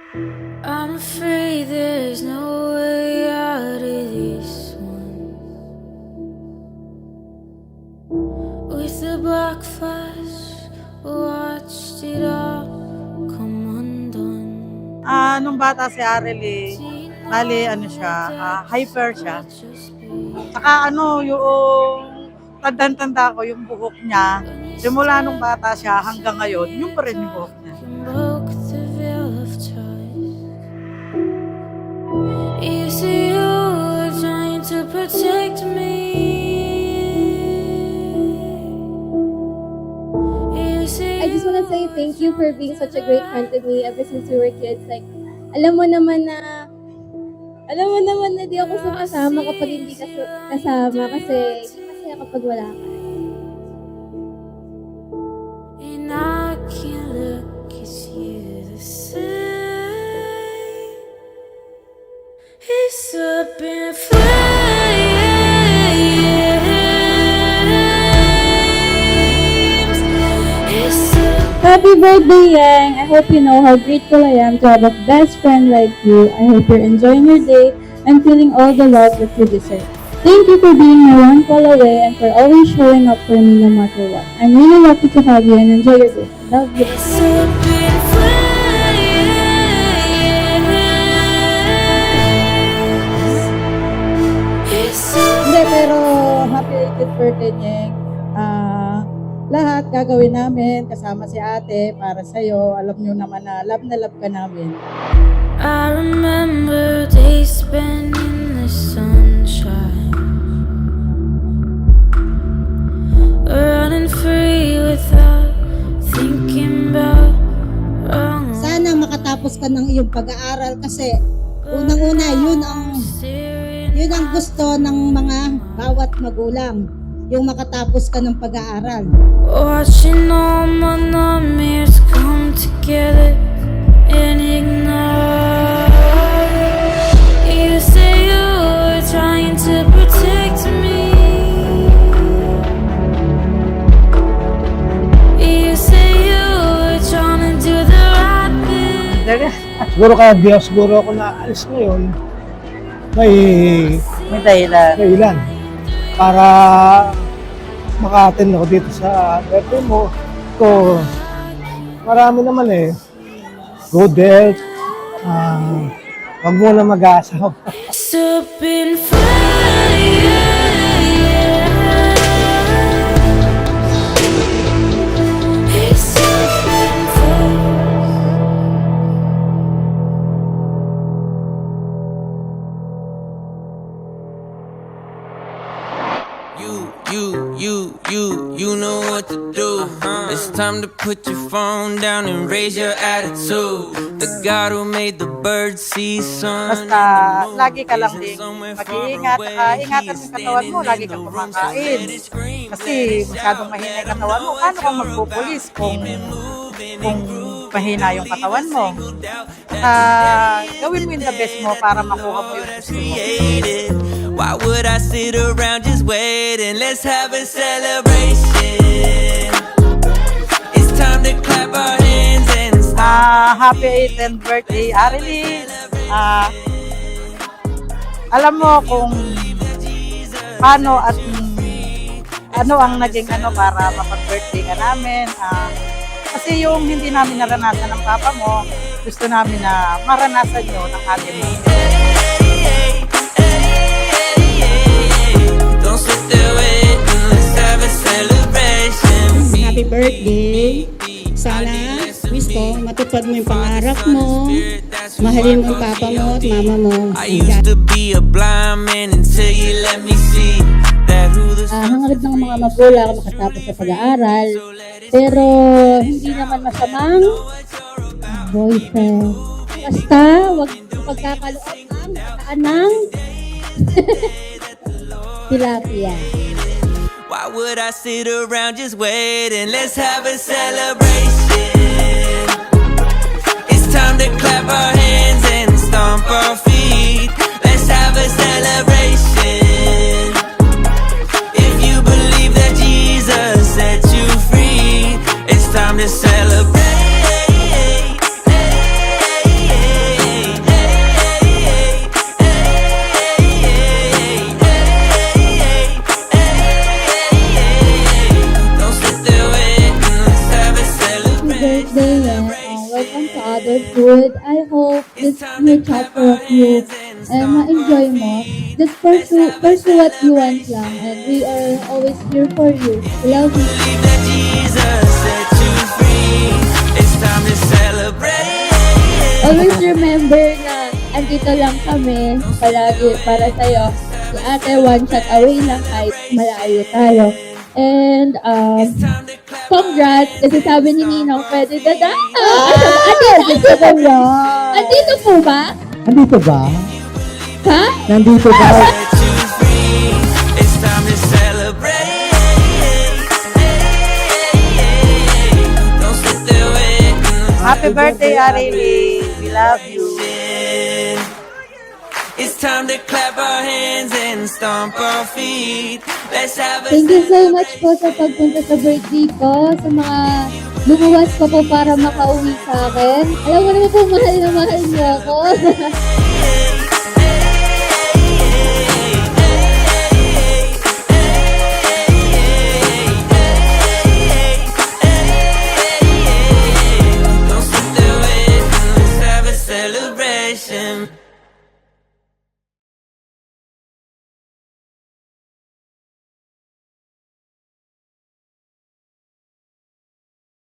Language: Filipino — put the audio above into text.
I'm afraid there's no way out of this one. With the black flash, watched it all come undone. Nung bata si Arely, bali siya, hyper siya. Saka yung tandang-tanda ko yung buhok niya, simula nung bata siya hanggang ngayon, yung pa rin yung buhok niya. Broke the veil of trust. You say you were trying to protect me. I just want to say thank you for being such a great friend to me ever since we were kids. Like, alam mo naman na di ako sumasama kapag hindi ka kasama kasi masaya kapag wala ka. And I can't look at you the same. It's up in flames. It's up. Happy birthday, Yang! I hope you know how grateful I am to have a best friend like you. I hope you're enjoying your day and feeling all the love that you deserve. Thank you for being my one call away and for always showing up for me no matter what. I'm really lucky to have you and enjoy your day. Love you. It's up in flames. It's up. Hindi, pero happy 18th birthday, Nyeng. Lahat gagawin namin kasama si ate para sa'yo. Alam nyo naman na love ka namin. I remember days spent in the sunshine, running free without thinking about wrong. Sana makatapos ka ng iyong pag-aaral kasi unang-una yun ang gusto ng mga bawat magulang, yung makatapos ka ng pag-aaral. Watching all my nightmares come together and ignore. You say you were trying to protect me. You say you were trying to do the right thing. Siguro kaya di siguro ako naalis ngayon, may May dahilan. dahilan para maka-attend ako dito sa birthday mo. So, marami naman good health, wag mo na mag-aasawa. It's up in flames. It's up in flames. You know what to do. It's time to put your phone down and raise your attitude. The God who made the birds see sun. Basta lagi ka lang din mag-iingat, ingatan mo yung katawan mo, lagi kang kumakain. Kasi masyadong mahina yung katawan mo, paano kang magpupulis kung mahina yung katawan mo? Gawin mo yung the best mo para makuha mo yung gusto mo. Why would I sit around just waiting? Let's have a celebration. It's time to clap our hands and start. Happy 18th birthday, Arely. Alam mo kung paano at ano ang naging para mapag-birthday ka namin. Kasi yung hindi namin naranasan ng papa mo, gusto namin na maranasan nyo ng ating mga. Don't sit there waiting, let's have a celebration. Happy birthday! Sana gusto matupad mo yung pangarap mo, mahalin mo ang papa mo at mama mo. I used to be a blind man until you let me see that who the Hangarap ng mga magulang makatapos sa pag-aaral, pero hindi naman masamang boyfriend. Basta, wag pagkakaloob ang kaanang tilapia. Why would I sit around just waiting? Let's have a celebration. It's time to clap our hands and stomp our feet. Let's have a celebration. If you believe that Jesus set you free, it's time to celebrate. good food. I hope this new chapter of you and ma-enjoy mo. Just pursue what you want lang. And we are always here for you. We love you. Believe that Jesus set you free. It's time to celebrate. Always remember na andito lang kami palagi para sa'yo. Si ate, one shot away lang kahit malayo tayo. And, congrats! Kasi sabi ni Ninong, pwede dada! Andito po ba? Andito po ba? Nandito ba? Ha? Nandito ba? Set you free. It's time to celebrate. Don't sit there waiting. Happy birthday, Arely. We love you. It's time to clap our hands and stomp our feet. Let's have a Thank you so much po sa pagpunta sa birthday ko, sa mga lumuwas ko po para makauwi sa akin. Alam mo naman po, mahal na mahal niyo ako.